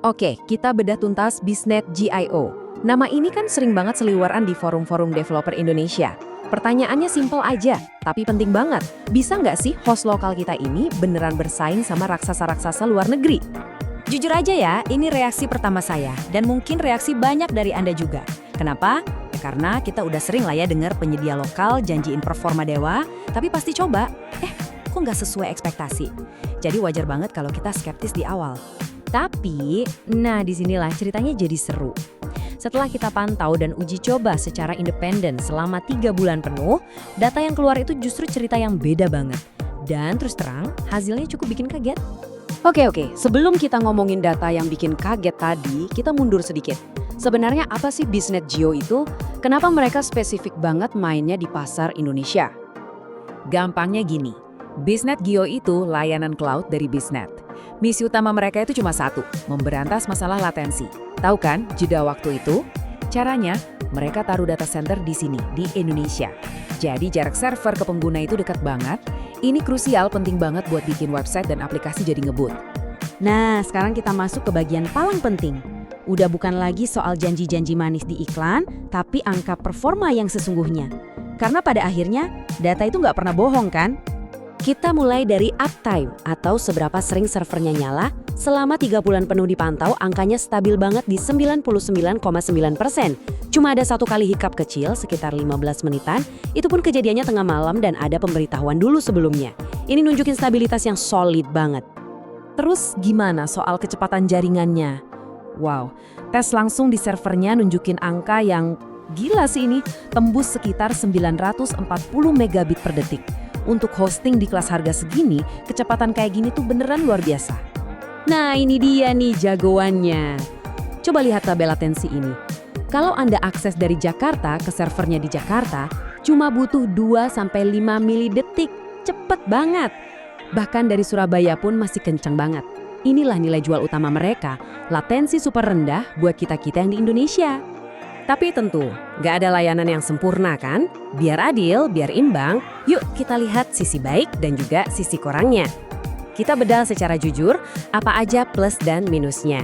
Oke, kita bedah tuntas Biznet GIO. Nama ini kan sering banget seliweran di forum-forum developer Indonesia. Pertanyaannya simpel aja, tapi penting banget. Bisa nggak sih host lokal kita ini beneran bersaing sama raksasa-raksasa luar negeri? Jujur aja ya, ini reaksi pertama saya, dan mungkin reaksi banyak dari Anda juga. Kenapa? Ya karena kita udah sering lah ya dengar penyedia lokal janjiin performa dewa, tapi pasti coba, kok nggak sesuai ekspektasi. Jadi wajar banget kalau kita skeptis di awal. Tapi, disinilah ceritanya jadi seru. Setelah kita pantau dan uji coba secara independen selama 3 bulan penuh, data yang keluar itu justru cerita yang beda banget. Dan terus terang, hasilnya cukup bikin kaget. Oke, sebelum kita ngomongin data yang bikin kaget tadi, kita mundur sedikit. Sebenarnya apa sih Biznet Gio itu? Kenapa mereka spesifik banget mainnya di pasar Indonesia? Gampangnya gini, Biznet Gio itu layanan cloud dari Biznet. Misi utama mereka itu cuma satu, memberantas masalah latensi. Tahu kan jeda waktu itu? Caranya, mereka taruh data center di sini, di Indonesia. Jadi jarak server ke pengguna itu dekat banget. Ini krusial, penting banget buat bikin website dan aplikasi jadi ngebut. Nah, sekarang kita masuk ke bagian paling penting. Udah bukan lagi soal janji-janji manis di iklan, tapi angka performa yang sesungguhnya. Karena pada akhirnya, data itu nggak pernah bohong kan? Kita mulai dari uptime atau seberapa sering servernya nyala. Selama 3 bulan penuh dipantau, angkanya stabil banget di 99,9%. Cuma ada satu kali hiccup kecil sekitar 15 menitan, itu pun kejadiannya tengah malam dan ada pemberitahuan dulu sebelumnya. Ini nunjukin stabilitas yang solid banget. Terus gimana soal kecepatan jaringannya? Wow, tes langsung di servernya nunjukin angka yang gila sih ini, tembus sekitar 940 megabit per detik. Untuk hosting di kelas harga segini, kecepatan kayak gini tuh beneran luar biasa. Nah, ini dia nih jagoannya. Coba lihat tabel latensi ini. Kalau Anda akses dari Jakarta ke servernya di Jakarta, cuma butuh 2-5 milidetik. Cepet banget. Bahkan dari Surabaya pun masih kencang banget. Inilah nilai jual utama mereka, latensi super rendah buat kita-kita yang di Indonesia. Tapi tentu, nggak ada layanan yang sempurna kan? Biar adil, biar imbang, yuk kita lihat sisi baik dan juga sisi kurangnya. Kita bedah secara jujur, apa aja plus dan minusnya.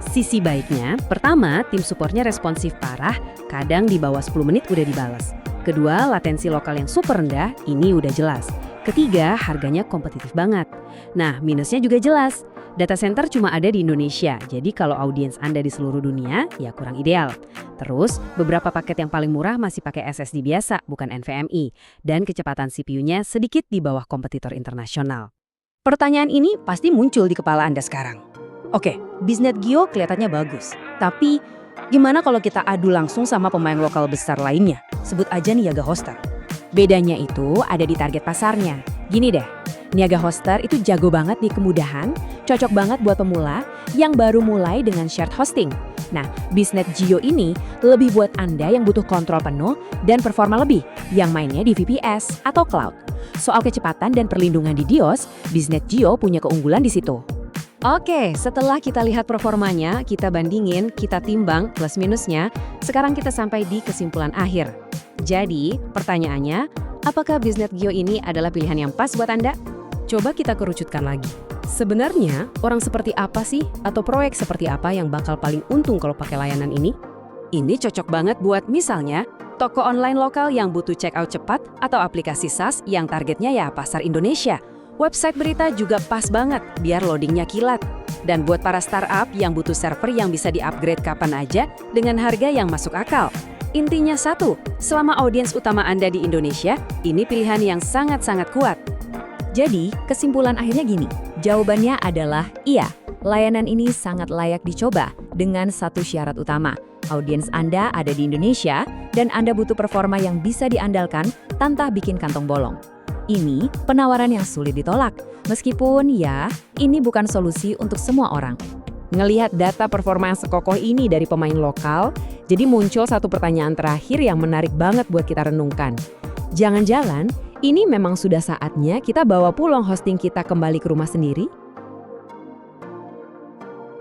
Sisi baiknya, pertama, tim supportnya responsif parah, kadang di bawah 10 menit udah dibalas. Kedua, latensi lokal yang super rendah, ini udah jelas. Ketiga, harganya kompetitif banget. Nah, minusnya juga jelas. Data center cuma ada di Indonesia, jadi kalau audiens Anda di seluruh dunia, ya kurang ideal. Terus, beberapa paket yang paling murah masih pakai SSD biasa, bukan NVMe. Dan kecepatan CPU-nya sedikit di bawah kompetitor internasional. Pertanyaan ini pasti muncul di kepala Anda sekarang. Oke, Biznet Gio kelihatannya bagus. Tapi, gimana kalau kita adu langsung sama pemain lokal besar lainnya? Sebut aja Niaga Hoster. Bedanya itu ada di target pasarnya. Gini deh, Niaga Hoster itu jago banget di kemudahan, cocok banget buat pemula yang baru mulai dengan shared hosting. Nah, Biznet Gio ini lebih buat Anda yang butuh kontrol penuh dan performa lebih, yang mainnya di VPS atau cloud. Soal kecepatan dan perlindungan di BIOS, Biznet Gio punya keunggulan di situ. Oke, setelah kita lihat performanya, kita bandingin, kita timbang plus minusnya, sekarang kita sampai di kesimpulan akhir. Jadi, pertanyaannya, apakah Biznet Gio ini adalah pilihan yang pas buat Anda? Coba kita kerucutkan lagi. Sebenarnya, orang seperti apa sih atau proyek seperti apa yang bakal paling untung kalau pakai layanan ini? Ini cocok banget buat misalnya toko online lokal yang butuh checkout cepat atau aplikasi SaaS yang targetnya ya pasar Indonesia. Website berita juga pas banget biar loadingnya kilat. Dan buat para startup yang butuh server yang bisa di-upgrade kapan aja dengan harga yang masuk akal. Intinya satu, selama audiens utama Anda di Indonesia, ini pilihan yang sangat-sangat kuat. Jadi, kesimpulan akhirnya gini, jawabannya adalah iya, layanan ini sangat layak dicoba dengan satu syarat utama. Audiens Anda ada di Indonesia dan Anda butuh performa yang bisa diandalkan tanpa bikin kantong bolong. Ini penawaran yang sulit ditolak, meskipun ya, ini bukan solusi untuk semua orang. Ngelihat data performa yang sekokoh ini dari pemain lokal, jadi muncul satu pertanyaan terakhir yang menarik banget buat kita renungkan. Jangan-jangan, ini memang sudah saatnya kita bawa pulang hosting kita kembali ke rumah sendiri?